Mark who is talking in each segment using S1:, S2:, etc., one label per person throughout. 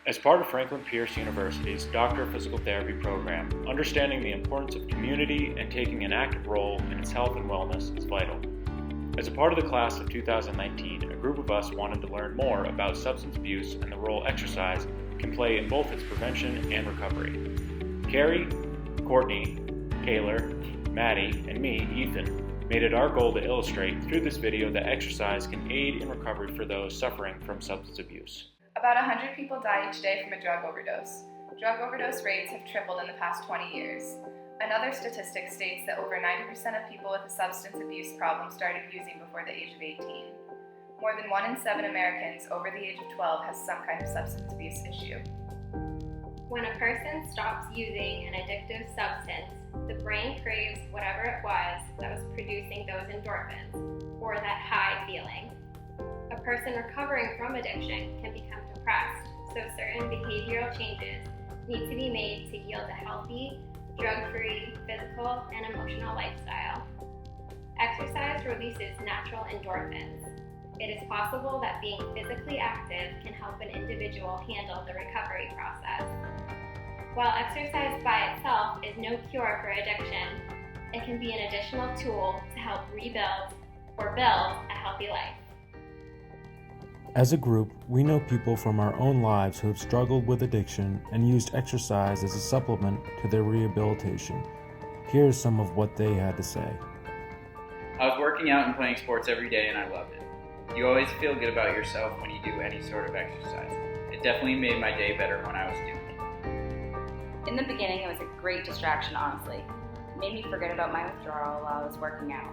S1: As part of Franklin Pierce University's Doctor of Physical Therapy program, understanding the importance of community and taking an active role in its health and wellness is vital. As a part of the class of 2019, a group of us wanted to learn more about substance abuse and the role exercise can play in both its prevention and recovery. Carrie, Courtney, Kaylor, Maddie, and me, Ethan, made it our goal to illustrate through this video that exercise can aid in recovery for those suffering from substance abuse.
S2: About 100 people die each day from a drug overdose. Drug overdose rates have tripled in the past 20 years. Another statistic states that over 90% of people with a substance abuse problem started using before the age of 18. More than 1 in 7 Americans over the age of 12 has some kind of substance abuse issue.
S3: When a person stops using an addictive substance, the brain craves whatever it was that was producing those endorphins, or that high feeling. A person recovering from addiction can become depressed, so certain behavioral changes need to be made to yield a healthy, drug-free, physical, and emotional lifestyle. Exercise releases natural endorphins. It is possible that being physically active can help an individual handle the recovery process. While exercise by itself is no cure for addiction, it can be an additional tool to help rebuild or build a healthy life.
S4: As a group, we know people from our own lives who have struggled with addiction and used exercise as a supplement to their rehabilitation. Here's some of what they had to say.
S5: I was working out and playing sports every day and I loved it. You always feel good about yourself when you do any sort of exercise. It definitely made my day better when I was doing it.
S6: In the beginning, it was a great distraction, honestly. It made me forget about my withdrawal while I was working out.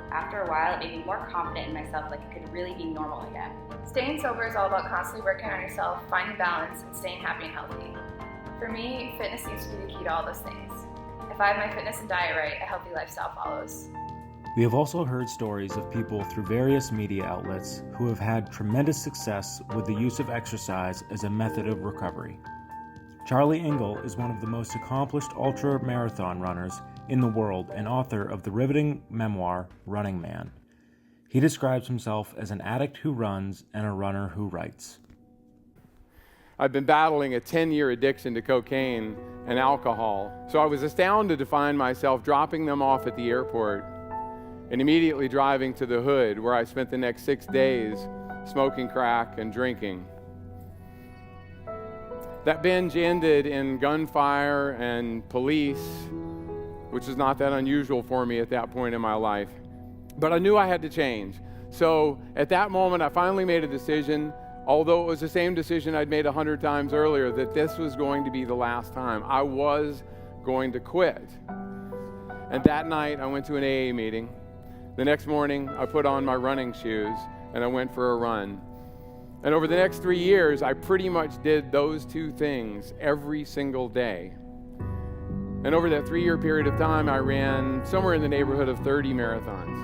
S6: After a while, it made me more confident in myself, like it could really be normal again.
S2: Staying sober is all about constantly working on yourself, finding balance, and staying happy and healthy. For me, fitness seems to be the key to all those things. If I have my fitness and diet right, a healthy lifestyle follows.
S4: We have also heard stories of people through various media outlets who have had tremendous success with the use of exercise as a method of recovery. Charlie Engle is one of the most accomplished ultra-marathon runners in the world and author of the riveting memoir, Running Man. He describes himself as an addict who runs and a runner who writes.
S7: I've been battling a 10-year addiction to cocaine and alcohol, so I was astounded to find myself dropping them off at the airport and immediately driving to the hood, where I spent the next 6 days smoking crack and drinking. That binge ended in gunfire and police, which is not that unusual for me at that point in my life. But I knew I had to change. So at that moment, I finally made a decision, although it was the same decision I'd made 100 times earlier, that this was going to be the last time. I was going to quit. And that night, I went to an AA meeting. The next morning, I put on my running shoes and I went for a run. And over the next 3 years, I pretty much did those two things every single day. And over that 3-year period of time, I ran somewhere in the neighborhood of 30 marathons.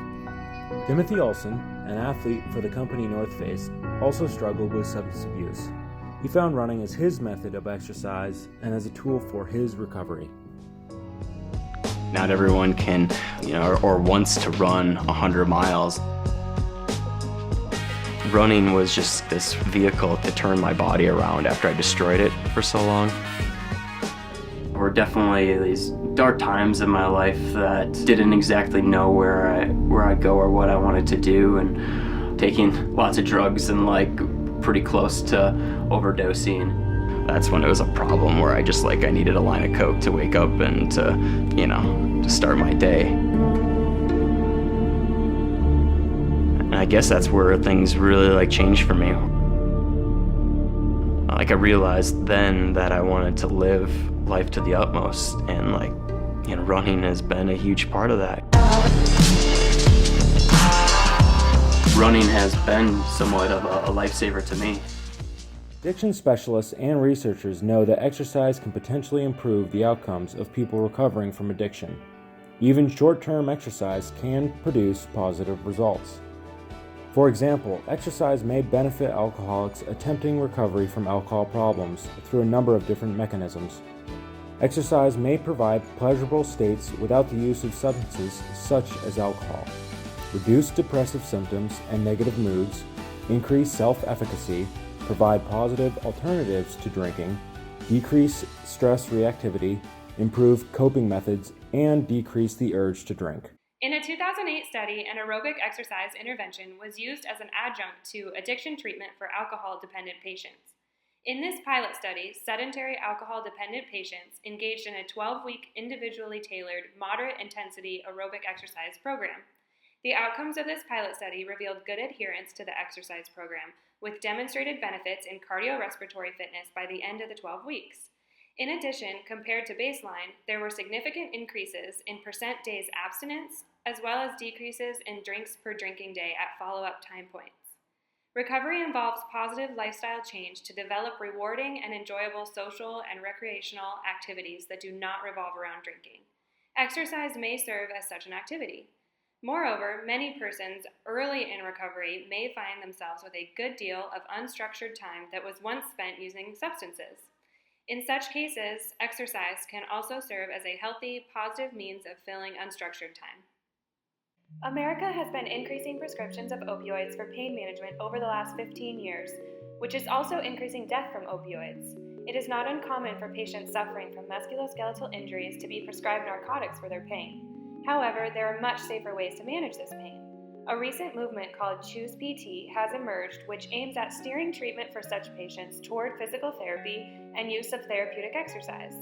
S4: Timothy Olson, an athlete for the company North Face, also struggled with substance abuse. He found running as his method of exercise and as a tool for his recovery.
S8: Not everyone can, or wants to run 100 miles. Running was just this vehicle to turn my body around after I destroyed it for so long. There were definitely these dark times in my life that didn't exactly know where I'd go or what I wanted to do, and taking lots of drugs and pretty close to overdosing. That's when it was a problem where I just I needed a line of coke to wake up and to start my day. And I guess that's where things really changed for me. I realized then that I wanted to live life to the utmost, and running has been a huge part of that. Running has been somewhat of a lifesaver to me.
S4: Addiction specialists and researchers know that exercise can potentially improve the outcomes of people recovering from addiction. Even short-term exercise can produce positive results. For example, exercise may benefit alcoholics attempting recovery from alcohol problems through a number of different mechanisms. Exercise may provide pleasurable states without the use of substances such as alcohol, reduce depressive symptoms and negative moods, increase self-efficacy, provide positive alternatives to drinking, decrease stress reactivity, improve coping methods, and decrease the urge to drink.
S9: In a 2008 study, an aerobic exercise intervention was used as an adjunct to addiction treatment for alcohol-dependent patients. In this pilot study, sedentary alcohol-dependent patients engaged in a 12-week individually tailored, moderate-intensity aerobic exercise program. The outcomes of this pilot study revealed good adherence to the exercise program, with demonstrated benefits in cardiorespiratory fitness by the end of the 12 weeks. In addition, compared to baseline, there were significant increases in percent days abstinence, as well as decreases in drinks per drinking day at follow-up time points. Recovery involves positive lifestyle change to develop rewarding and enjoyable social and recreational activities that do not revolve around drinking. Exercise may serve as such an activity. Moreover, many persons early in recovery may find themselves with a good deal of unstructured time that was once spent using substances. In such cases, exercise can also serve as a healthy, positive means of filling unstructured time. America has been increasing prescriptions of opioids for pain management over the last 15 years, which is also increasing death from opioids. It is not uncommon for patients suffering from musculoskeletal injuries to be prescribed narcotics for their pain. However, there are much safer ways to manage this pain. A recent movement called Choose PT has emerged, which aims at steering treatment for such patients toward physical therapy and use of therapeutic exercise.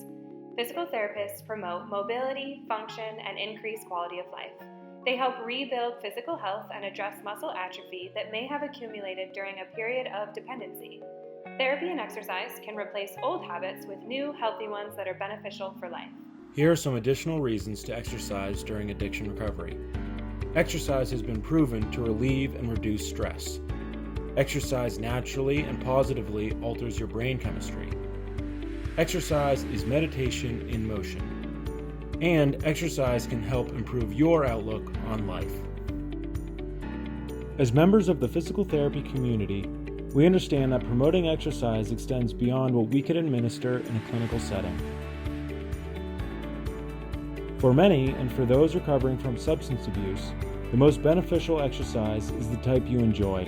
S9: Physical therapists promote mobility, function, and increased quality of life. They help rebuild physical health and address muscle atrophy that may have accumulated during a period of dependency. Therapy and exercise can replace old habits with new, healthy ones that are beneficial for life.
S4: Here are some additional reasons to exercise during addiction recovery. Exercise has been proven to relieve and reduce stress. Exercise naturally and positively alters your brain chemistry. Exercise is meditation in motion. And exercise can help improve your outlook on life. As members of the physical therapy community, we understand that promoting exercise extends beyond what we can administer in a clinical setting. For many, and for those recovering from substance abuse, the most beneficial exercise is the type you enjoy.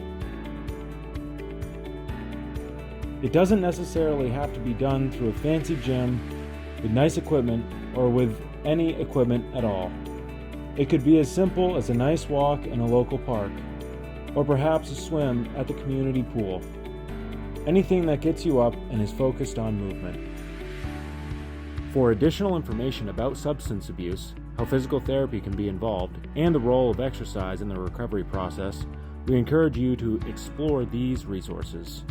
S4: It doesn't necessarily have to be done through a fancy gym with nice equipment or with any equipment at all. It could be as simple as a nice walk in a local park, or perhaps a swim at the community pool. Anything that gets you up and is focused on movement. For additional information about substance abuse, how physical therapy can be involved, and the role of exercise in the recovery process, we encourage you to explore these resources.